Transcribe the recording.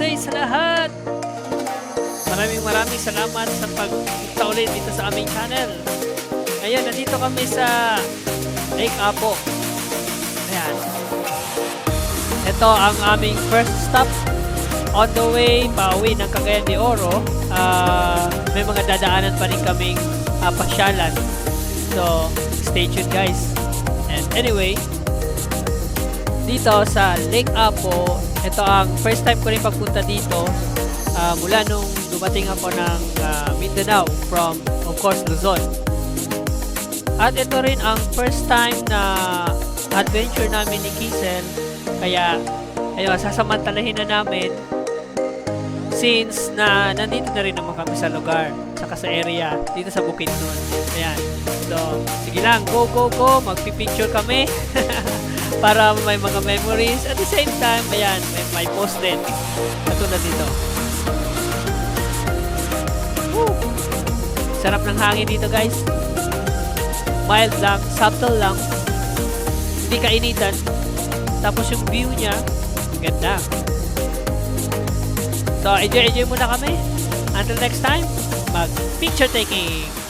birthday sa lahat! Maraming salamat sa pagpunta ulit dito sa aming channel. Ngayon, nandito kami sa Lake Apo. Ayan. Ito ang aming first stop on the way pauwi ng Cagayan de Oro. May mga dadaanan pa rin kaming pasyalan. So, stay tuned guys. And anyway, dito sa Lake Apo, ito ang first time ko rin pagpunta dito mula nung dumating ako ng Mindanao from, of course, Luzon. At ito rin ang first time na adventure namin ni Kizel. Kaya, ayun, sasamantalahin na namin since na nandito na rin naman kami sa lugar, saka sa area, dito sa Bukidnon. Ayan. So, sige lang, go! Magpipicture kami para may mga memories. At the same time, ayan, may post din. Katulad dito. Woo! Sarap ng hangin dito, guys. Mild lang, subtle lang. Hindi kainitan. Tapos yung view niya, ganda. So, enjoy muna kami. Until next time, mag-picture taking!